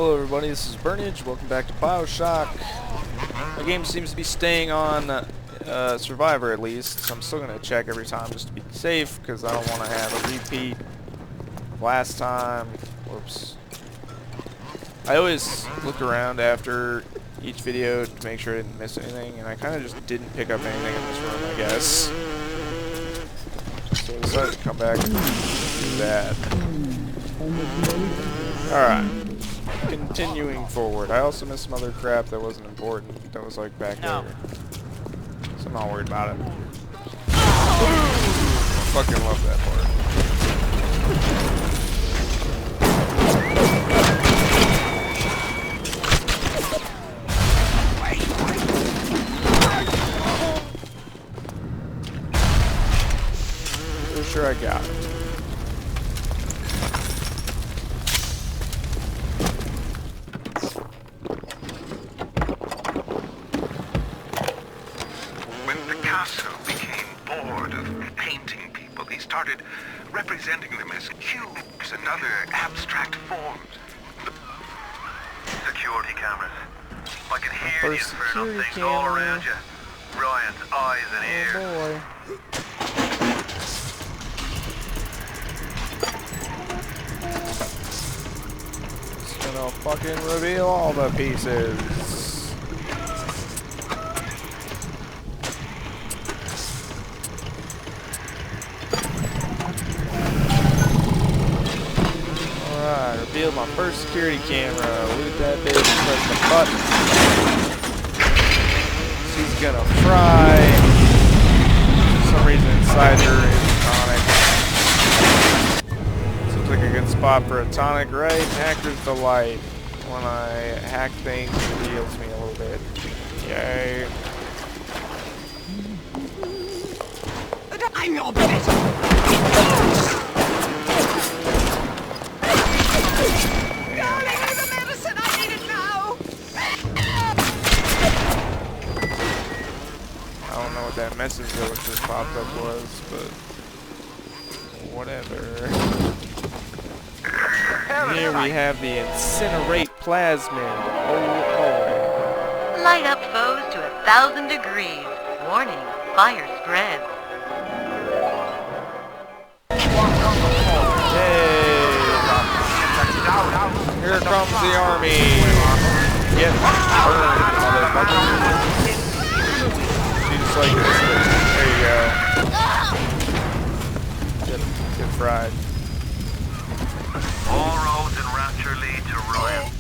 Hello everybody, this is Byrnage. Welcome back to Bioshock. The game seems to be staying on Survivor at least, so I'm still going to check every time just to be safe, because I don't want to have a repeat last time. Whoops. I always look around after each video to make sure I didn't miss anything, and I kind of just didn't pick up anything in this room, I guess. So I decided to come back and do that. Alright. Continuing forward. I also missed some other crap that wasn't important. That was like back there. So I'm not worried about it. I fucking love that part. For sure I got it. Started representing them as cubes and other abstract forms. Security cameras. I can hear the infernal things all around you. Ryan's eyes and ears. Oh boy. It's gonna fucking reveal all the pieces. Revealed my first security camera. Loot that bitch, press the button. She's gonna fry. For some reason inside her is Tonic. Seems like a good spot for a tonic, right? Hacker's delight. When I hack things, it heals me a little bit. Yay. I'm your bitch! That message that just popped up was, but whatever. Here we have the incinerate plasmid. Oh boy. Light up foes to 1,000 degrees. Warning, fire spread. Yay! Here comes the army. Get burned, motherfucker. Just like this. There you go. Get fried. All roads in Rapture lead to Ryan.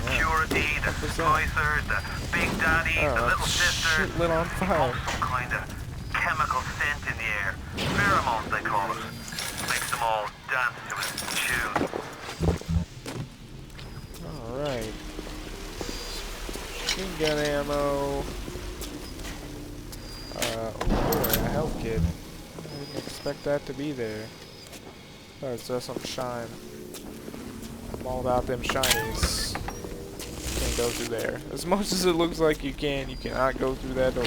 Security, the splicers, the big daddy, the little sister. Shit lit on fire. Some kind of chemical scent in the air. Pheromones, they call it. Makes them all dance to his tune. Alright. Machine gun ammo. A health kit. I didn't expect that to be there. Oh, it's just some shine. I'm all about them shinies. Can't go through there. As much as it looks like you cannot go through that door.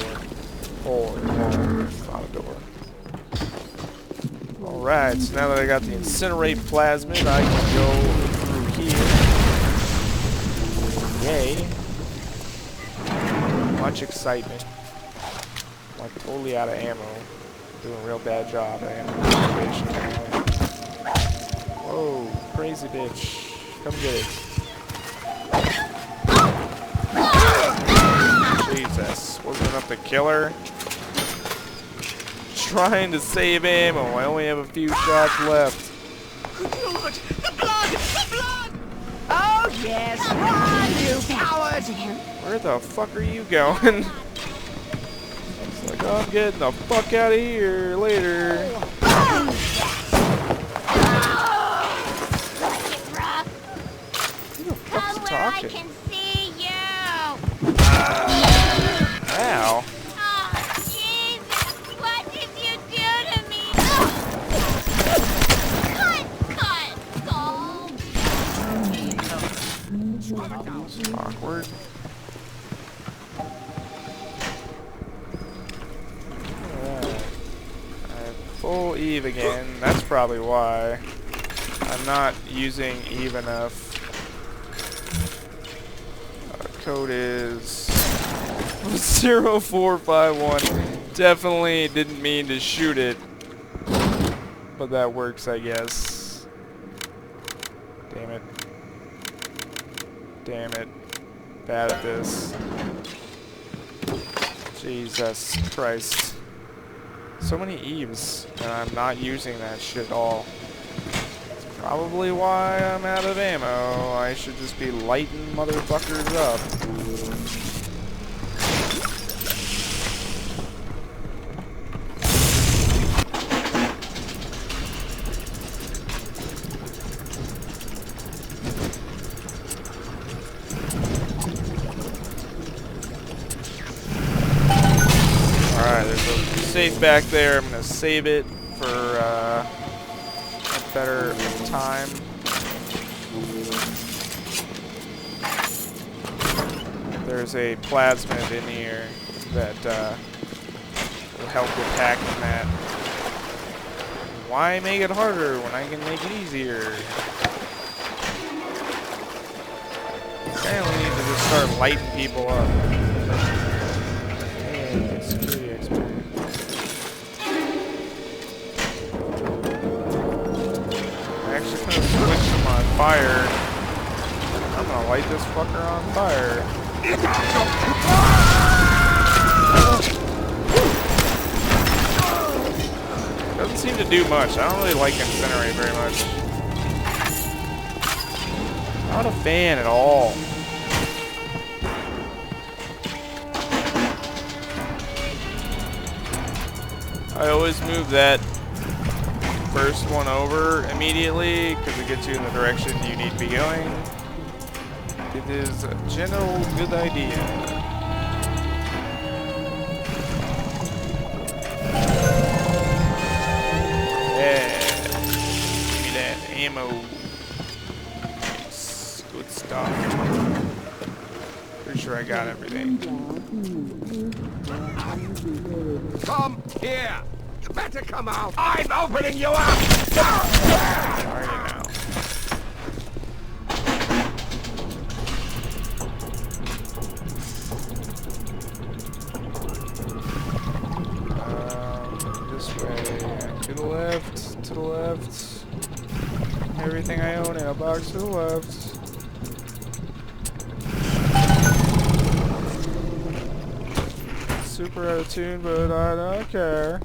Or, it's not a door. Alright, so now that I got the incinerate plasmid, I can go through here. Yay. Much excitement. Like totally out of ammo. Doing a real bad job at ammo situation. Whoa, crazy bitch. Come get it. Jesus. Wasn't enough to kill her. Trying to save ammo. I only have a few shots left. Good Lord! The blood! The blood! Oh yes! Run, you coward! Where the fuck are you going? Like, oh, I'm getting the fuck out of here later. Who the fuck's talking? I can see you. Ow. Oh, Jesus! What did you do to me? Cut! Awkward. Full Eve again. That's probably why I'm not using Eve enough. code is 0451. Definitely didn't mean to shoot it, but that works, I guess. Damn it. Damn it. Bad at this. Jesus Christ. So many Eves, and I'm not using that shit at all. That's probably why I'm out of ammo. I should just be lighting motherfuckers up. Alright, there's a safe back there. I'm gonna save it for a better time. There's a plasmid in here that will help with hacking that. Why make it harder when I can make it easier? Apparently need to just start lighting people up. Hey, security experience. I actually put a switch to my fire. I'm gonna light this fucker on fire. Doesn't seem to do much. I don't really like Incinerate very much. Not a fan at all. I always move that first one over immediately because it gets you in the direction you need to be going. It is a general good idea. Yeah. Give me that ammo. It's good stuff. Pretty sure I got everything. Come here! You better come out! I'm opening you up! Sorry now. This way. To the left. To the left. Everything I own in a box to the left. Super out of tune, but I don't care.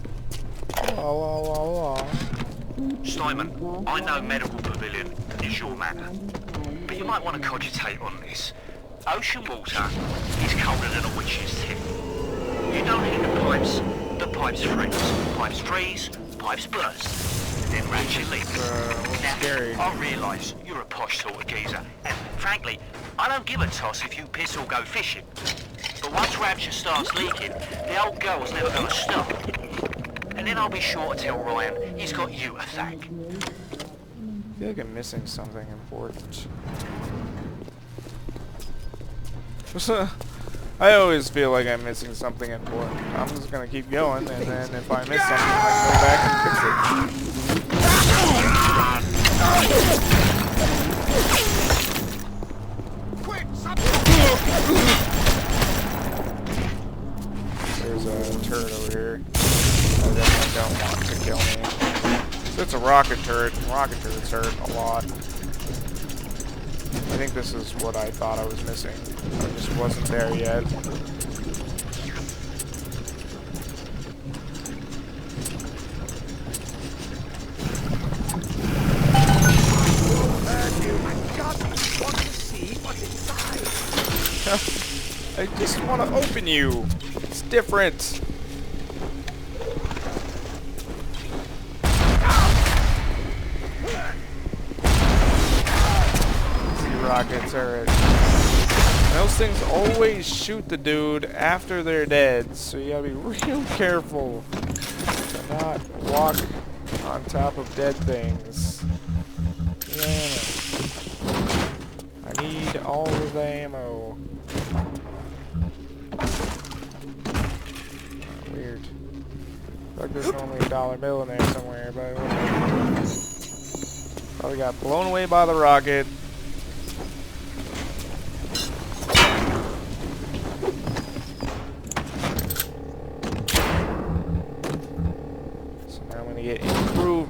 La la la la. Simon, I know medical pavilion is your matter, but you might want to cogitate on this. Ocean water is colder than a witch's tip. You don't heat the pipes freeze. Pipes freeze, pipes burst, then ratchet leaks. Now, scary. I realise you're a posh sort of geezer, and frankly, I don't give a toss if you piss or go fishing. But once Rapture starts leaking, the old girl's never going to stop. And then I'll be sure to tell Ryan he's got you to thank. I feel like I'm missing something important. I always feel like I'm missing something important. I'm just gonna keep going, and then if I miss something, I can go back and fix it. There's a turret over here. I definitely don't want to kill me. So it's a rocket turret. Rocket turrets hurt a lot. I think this is what I thought I was missing. I just wasn't there yet. I just want to open you. It's different. Rocket turret. And those things always shoot the dude after they're dead, so you gotta be real careful to not walk on top of dead things. Yeah. I need all of the ammo. Weird. Like there's only $1 bill in there somewhere, but whatever. Probably got blown away by the rocket.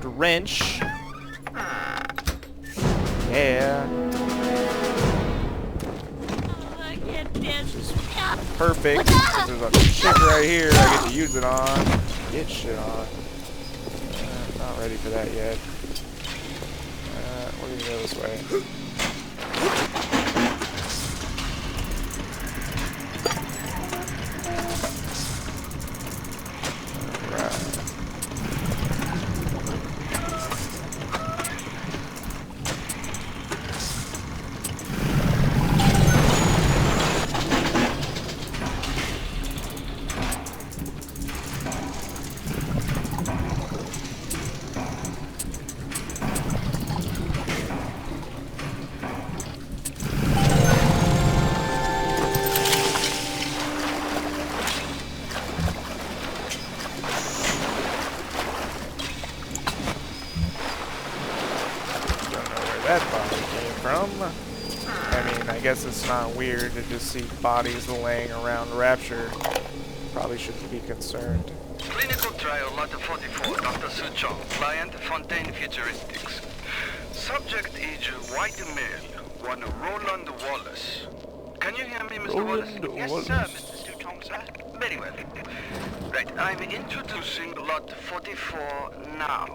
craft a wrench. Yeah. Perfect. There's a chick right here I get to use it on. Get shit on. Not ready for that yet. We're gonna go this way. That body came from. I mean, I guess it's not weird to just see bodies laying around Rapture. Probably shouldn't be concerned. Clinical trial lot 44, Dr. Suchong, client Fontaine Futuristics. Subject age white male, one Roland Wallace. Can you hear me, Mr. Wallace? Yes, sir, Mr. Suchong, sir. Very well. Right, I'm introducing lot 44 now.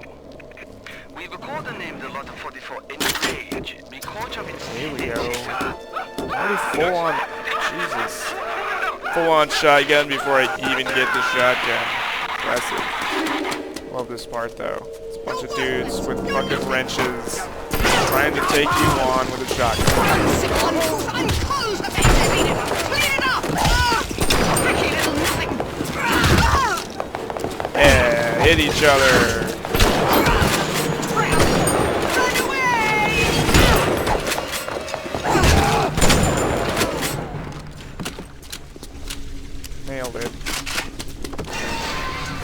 We've codenamed the lot 44 Enrage because of its Here we go. Already full on. Jesus. Full on shotgun before I even get the shotgun. Impressive. Love this part though. It's a bunch of dudes with fucking wrenches trying to take you on with a shotgun. Yeah, hit each other. Nailed it.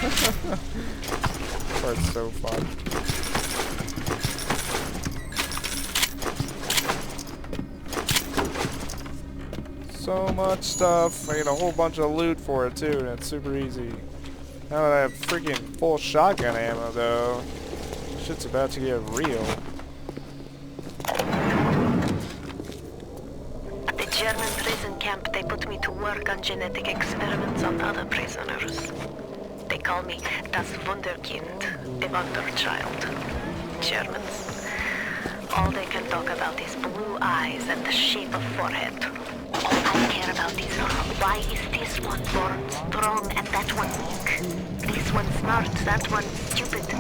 This part's so fun. So much stuff. I get a whole bunch of loot for it too, and it's super easy. Now that I have freaking full shotgun ammo though, shit's about to get real. At the German prison camp, they put me to work on genetic experiments on other prisoners. They call me das Wunderkind, the Wonder Child. Germans. All they can talk about is blue eyes and the shape of forehead. All I care about is why is this one born strong and that one weak? This one smart, that one stupid.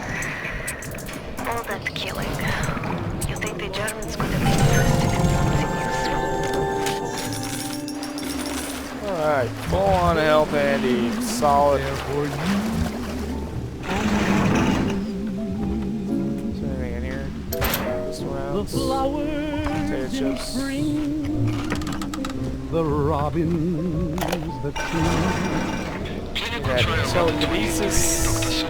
All that killing. You think the Germans could have been interested in something useful? Alright, full on health Andy. Solid. Is there anything in here? This rounds. Potato chips. The robins, the Yeah, telekinesis.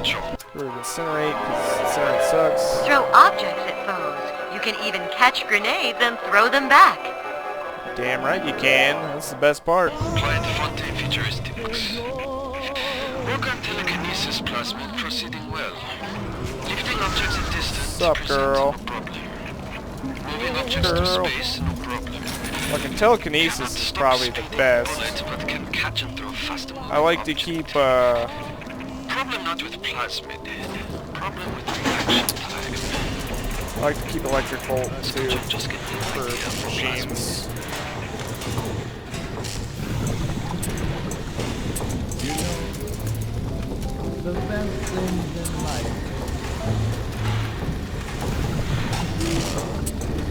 Or incinerate, because incinerate sucks. Throw objects at foes. You can even catch grenades and throw them back. Damn right you can. That's the best part. Client Fontaine Futuristics. Work on telekinesis plasmid proceeding well. Lifting objects at distance. Sup, girl? No problem. Moving objects to space, no problem. Fucking telekinesis is probably the best. I like to keep, Problem not with plasmid. Problem with reaction time. I like to keep electric bolt too, for machines. the best things in life.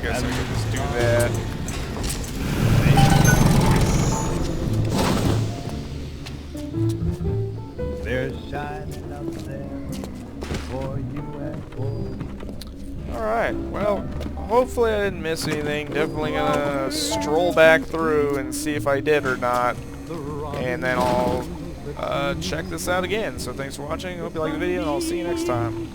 Guess I could just do that. There's shining up there for you and for. Alright, well, hopefully I didn't miss anything. Definitely gonna stroll back through and see if I did or not. And then I'll check this out again. So thanks for watching. Hope you liked the video, and I'll see you next time.